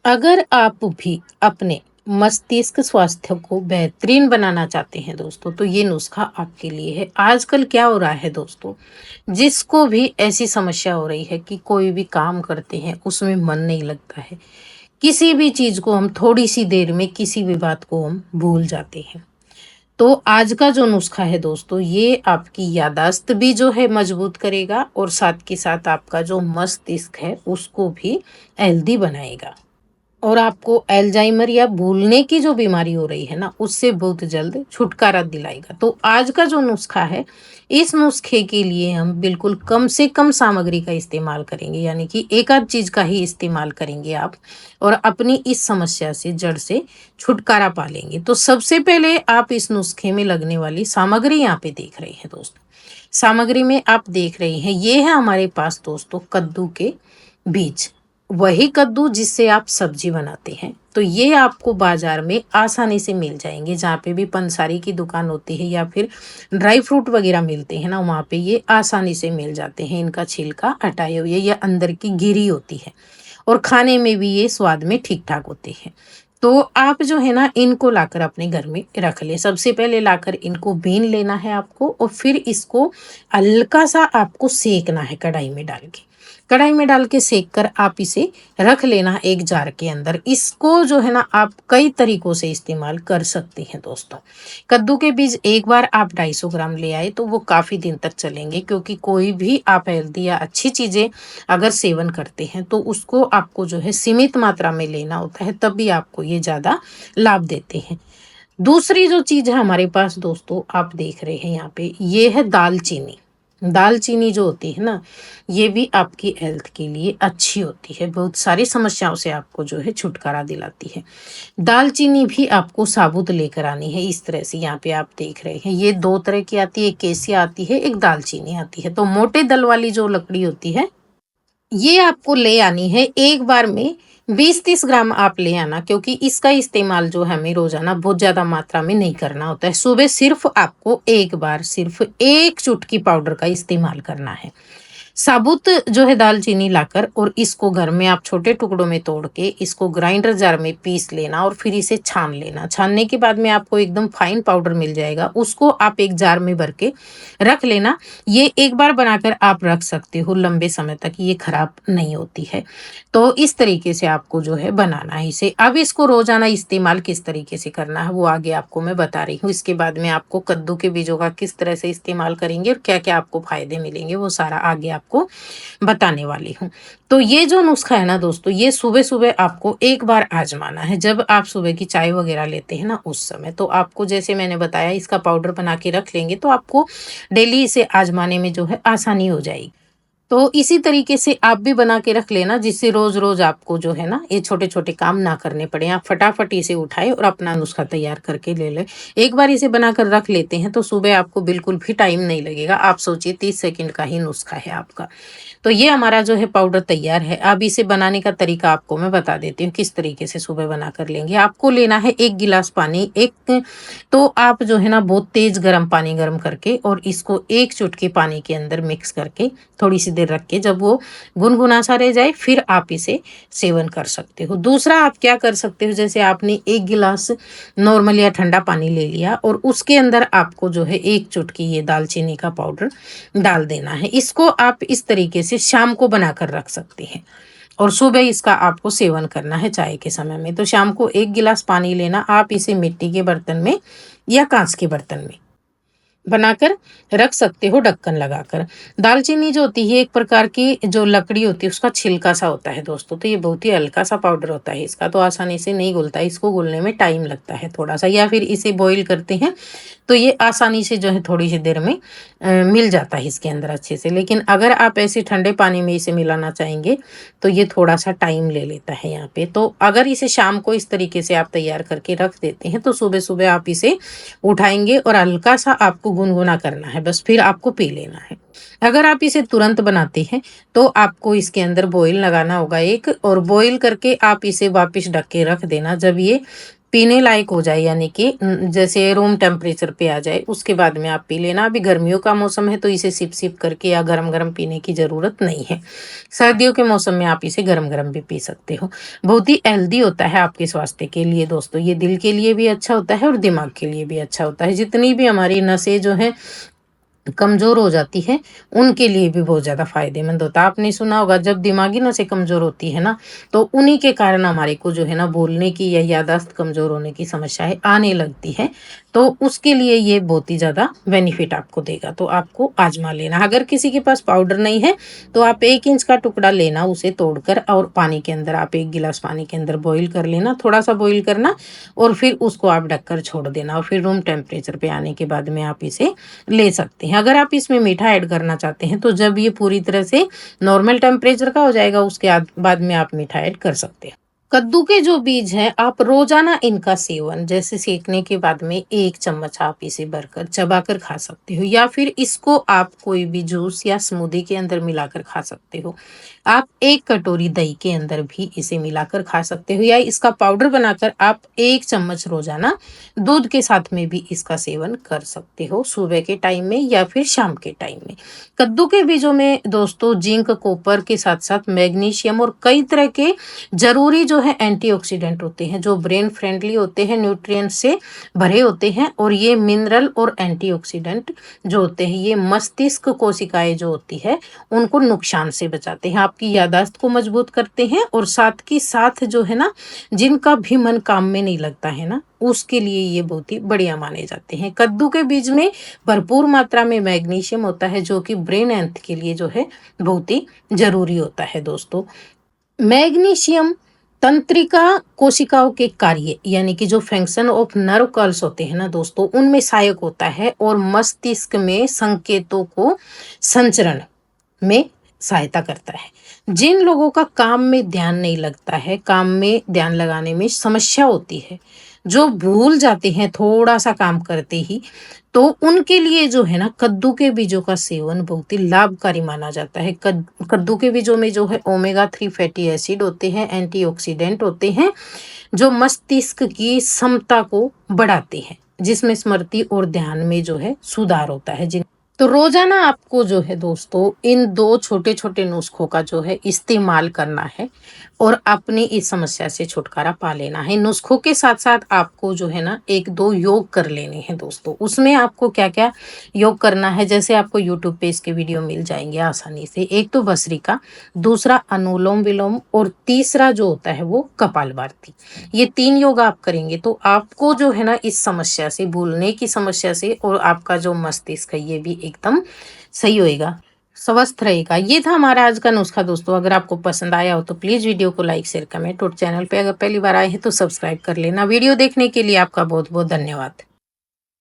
अगर आप भी अपने मस्तिष्क स्वास्थ्य को बेहतरीन बनाना चाहते हैं दोस्तों, तो ये नुस्खा आपके लिए है। आजकल क्या हो रहा है दोस्तों, जिसको भी ऐसी समस्या हो रही है कि कोई भी काम करते हैं उसमें मन नहीं लगता है, किसी भी चीज को हम थोड़ी सी देर में किसी भी बात को हम भूल जाते हैं। तो आज का जो नुस्खा है दोस्तों, ये आपकी यादाश्त भी जो है मजबूत करेगा और साथ के साथ आपका जो मस्तिष्क है उसको भी हेल्दी बनाएगा और आपको अल्जाइमर या भूलने की जो बीमारी हो रही है ना, उससे बहुत जल्द छुटकारा दिलाएगा। तो आज का जो नुस्खा है, इस नुस्खे के लिए हम बिल्कुल कम से कम सामग्री का इस्तेमाल करेंगे, यानी कि एक आध चीज का ही इस्तेमाल करेंगे आप, और अपनी इस समस्या से जड़ से छुटकारा पा लेंगे। तो सबसे पहले आप इस नुस्खे में लगने वाली सामग्री यहाँ पे देख रहे हैं दोस्तों। सामग्री में आप देख रहे हैं, ये है हमारे पास दोस्तों कद्दू के बीज, वही कद्दू जिससे आप सब्जी बनाते हैं। तो ये आपको बाजार में आसानी से मिल जाएंगे, जहाँ पे भी पंसारी की दुकान होती है या फिर ड्राई फ्रूट वगैरह मिलते हैं ना, वहाँ पे ये आसानी से मिल जाते हैं। इनका छिलका हटाए हुए या अंदर की गिरी होती है और खाने में भी ये स्वाद में ठीक ठाक होते हैं। तो आप जो है ना, इनको लाकर अपने घर में रख ले। सबसे पहले लाकर इनको बीन लेना है आपको और फिर इसको हल्का सा आपको सेकना है कढ़ाई में डाल के। कढ़ाई में डाल के सेक कर आप इसे रख लेना एक जार के अंदर। इसको जो है ना, आप कई तरीकों से इस्तेमाल कर सकते हैं दोस्तों। कद्दू के बीज एक बार आप 250 ग्राम ले आए तो वो काफ़ी दिन तक चलेंगे, क्योंकि कोई भी आप हेल्दी या अच्छी चीज़ें अगर सेवन करते हैं तो उसको आपको जो है सीमित मात्रा में लेना होता है, तब भी आपको ये ज़्यादा लाभ देते हैं। दूसरी जो चीज़ है हमारे पास दोस्तों, आप देख रहे हैं यहाँ पे, ये है दालचीनी। दालचीनी जो होती है ना, ये भी आपकी हेल्थ के लिए अच्छी होती है, बहुत सारी समस्याओं से आपको जो है छुटकारा दिलाती है। दालचीनी भी आपको साबुत लेकर आनी है। इस तरह से यहाँ पे आप देख रहे हैं, ये दो तरह की आती है, एक केसिया आती है, एक दालचीनी आती है। तो मोटे दल वाली जो लकड़ी होती है, ये आपको ले आनी है एक बार में 20-30 ग्राम आप ले आना, क्योंकि इसका इस्तेमाल जो है हमें रोजाना बहुत ज्यादा मात्रा में नहीं करना होता है। सुबह सिर्फ आपको एक बार सिर्फ एक चुटकी पाउडर का इस्तेमाल करना है। साबुत जो है दालचीनी लाकर और इसको घर में आप छोटे टुकड़ों में तोड़ के इसको ग्राइंडर जार में पीस लेना और फिर इसे छान लेना। छानने के बाद में आपको एकदम फाइन पाउडर मिल जाएगा, उसको आप एक जार में भर के रख लेना। ये एक बार बनाकर आप रख सकते हो लंबे समय तक, ये खराब नहीं होती है। तो इस तरीके से आपको जो है बनाना है इसे। अब इसको रोजाना इस्तेमाल किस तरीके से करना है वो आगे आपको मैं बता रही हूँ। इसके बाद में आपको कद्दू के बीजों का किस तरह से इस्तेमाल करेंगे और क्या क्या आपको फायदे मिलेंगे वो सारा आगे आपको बताने वाली हूँ। तो ये जो नुस्खा है ना दोस्तों, ये सुबह सुबह आपको एक बार आजमाना है। जब आप सुबह की चाय वगैरह लेते हैं ना, उस समय तो आपको, जैसे मैंने बताया, इसका पाउडर बना के रख लेंगे तो आपको डेली इसे आजमाने में जो है आसानी हो जाएगी। तो इसी तरीके से आप भी बना के रख लेना, जिससे रोज रोज आपको जो है ना ये छोटे छोटे काम ना करने पड़े। आप फटाफट इसे उठाए और अपना नुस्खा तैयार करके ले ले। एक बार इसे बनाकर रख लेते हैं तो सुबह आपको बिल्कुल भी टाइम नहीं लगेगा। आप सोचिए 30 सेकंड का ही नुस्खा है आपका। तो ये हमारा जो है पाउडर तैयार है। अब इसे बनाने का तरीका आपको मैं बता देती हूँ किस तरीके से सुबह बना कर लेंगे। आपको लेना है 1 गिलास पानी। एक तो आप जो है ना, बहुत तेज गर्म पानी गर्म करके और इसको एक चुटकी पानी के अंदर मिक्स करके थोड़ी सी देर रख के, जब वो गुनगुना सा रह जाए फिर आप इसे सेवन कर सकते हो। दूसरा आप क्या कर सकते हो, जैसे आपने 1 गिलास नॉर्मल या ठंडा पानी ले लिया और उसके अंदर आपको जो है एक चुटकी ये दालचीनी का पाउडर डाल देना है। इसको आप इस तरीके से शाम को बनाकर रख सकते हैं और सुबह इसका आपको सेवन करना है चाय के समय में। तो शाम को 1 गिलास पानी लेना, आप इसे मिट्टी के बर्तन में या कांच के बर्तन में बनाकर रख सकते हो ढक्कन लगाकर। दालचीनी जो होती है एक प्रकार की जो लकड़ी होती है, उसका छिलका सा होता है दोस्तों। तो ये बहुत ही हल्का सा पाउडर होता है इसका, तो आसानी से नहीं घुलता है। इसको घुलने में टाइम लगता है थोड़ा सा, या फिर इसे बॉईल करते हैं तो ये आसानी से जो है थोड़ी सी देर में मिल जाता है इसके अंदर अच्छे से। लेकिन अगर आप ऐसे ठंडे पानी में इसे मिलाना चाहेंगे तो ये थोड़ा सा टाइम ले लेता है यहाँ पे। तो अगर इसे शाम को इस तरीके से आप तैयार करके रख देते हैं तो सुबह सुबह आप इसे उठाएंगे और हल्का सा आपको गुनगुना करना है, बस फिर आपको पी लेना है। अगर आप इसे तुरंत बनाते हैं तो आपको इसके अंदर बॉईल लगाना होगा एक, और बॉईल करके आप इसे वापस ढक के रख देना। जब ये पीने लायक हो जाए, यानी कि जैसे रूम टेम्परेचर पे आ जाए, उसके बाद में आप पी लेना। अभी गर्मियों का मौसम है तो इसे सिप सिप करके या गरम गरम पीने की ज़रूरत नहीं है। सर्दियों के मौसम में आप इसे गरम गरम भी पी सकते हो। बहुत ही हेल्दी होता है आपके स्वास्थ्य के लिए दोस्तों। ये दिल के लिए भी अच्छा होता है और दिमाग के लिए भी अच्छा होता है। जितनी भी हमारी नसें जो हैं कमज़ोर हो जाती है, उनके लिए भी बहुत ज़्यादा फ़ायदेमंद होता है। आपने सुना होगा जब दिमागी नसें कमज़ोर होती है ना, तो उन्हीं के कारण हमारे को जो है ना बोलने की या याददाश्त कमज़ोर होने की समस्याएँ आने लगती हैं। तो उसके लिए ये बहुत ही ज़्यादा बेनिफिट आपको देगा, तो आपको आज़मा लेना। अगर किसी के पास पाउडर नहीं है, तो आप 1 इंच का टुकड़ा लेना, उसे तोड़कर और पानी के अंदर आप 1 गिलास पानी के अंदर बॉयल कर लेना, थोड़ा-सा बॉयल करना और फिर उसको आप ढककर छोड़ देना और फिर रूम टेम्परेचर पे आने के बाद में आप इसे ले सकते हैं। अगर आप इसमें मीठा ऐड करना चाहते हैं तो जब ये पूरी तरह से नॉर्मल टेम्परेचर का हो जाएगा उसके बाद में आप मीठा ऐड कर सकते हैं। कद्दू के जो बीज हैं आप रोजाना इनका सेवन जैसे सेकने के बाद में 1 चम्मच आप इसे भरकर चबाकर खा सकते हो, या फिर इसको आप कोई भी जूस या स्मूदी के अंदर मिलाकर खा सकते हो। आप 1 कटोरी दही के अंदर भी इसे मिलाकर खा सकते हो, या इसका पाउडर बनाकर आप 1 चम्मच रोजाना दूध के साथ में भी इसका सेवन कर सकते हो, सुबह के टाइम में या फिर शाम के टाइम में। कद्दू के बीजों में दोस्तों जिंक, कॉपर के साथ साथ मैग्नीशियम और कई तरह के जरूरी जो है एंटीऑक्सीडेंट होते हैं, जो ब्रेन फ्रेंडली होते हैं, न्यूट्रिएंट्स से भरे होते हैं। और ये मिनरल और एंटीऑक्सीडेंट जो होते हैं ये मस्तिष्क कोशिकाएं जो होती है उनको नुकसान से बचाते हैं, आपकी याददाश्त को मजबूत करते हैं, और साथ की साथ जो है ना जिनका भी मन काम में नहीं लगता है ना, उसके लिए ये बहुत ही बढ़िया माने जाते हैं। कद्दू के बीज में भरपूर मात्रा में मैग्नीशियम होता है जो कि ब्रेन हेल्थ के लिए जो है बहुत ही जरूरी होता है दोस्तों। मैग्नीशियम तंत्रिका कोशिकाओं के कार्य यानी कि जो फंक्शन ऑफ नर्व कॉल्स होते हैं ना दोस्तों, उनमें सहायक होता है और मस्तिष्क में संकेतों को संचरण में सहायता करता है। जिन लोगों का काम में ध्यान नहीं लगता है, काम में ध्यान लगाने में समस्या होती है, जो भूल जाते हैं थोड़ा सा काम करते ही, तो उनके लिए जो है ना कद्दू के बीजों का सेवन बहुत ही लाभकारी माना जाता है। कद्दू के बीजों में जो है ओमेगा 3 फैटी एसिड होते हैं, एंटीऑक्सीडेंट होते हैं, जो मस्तिष्क की क्षमता को बढ़ाते हैं, जिसमें स्मृति और ध्यान में जो है सुधार होता है। तो रोजाना आपको जो है दोस्तों इन 2 छोटे-छोटे नुस्खों का जो है इस्तेमाल करना है और अपनी इस समस्या से छुटकारा पा लेना है। नुस्खों के साथ-साथ आपको जो है ना 1-2 योग कर लेने हैं दोस्तों। उसमें आपको क्या-क्या योग करना है, जैसे आपको यूट्यूब पे इसके वीडियो मिल जाएँगे आसानी से। एक तो भस्त्रिका, दूसरा अनुलोम-विलोम और तीसरा जो होता है वो कपालभाति। ये 3 योग आप करेंगे तो आपको जो है ना इस समस्या से, भूलने की समस्या से, और आपका जो मस्तिष्क है ये भी एकदम सही होएगा, स्वस्थ रहेगा। ये था हमारा आज का नुस्खा दोस्तों। अगर आपको पसंद आया हो तो प्लीज़ वीडियो को लाइक, शेयर, कमेंट और चैनल पे अगर पहली बार आए हैं तो सब्सक्राइब कर लेना। वीडियो देखने के लिए आपका बहुत-बहुत धन्यवाद।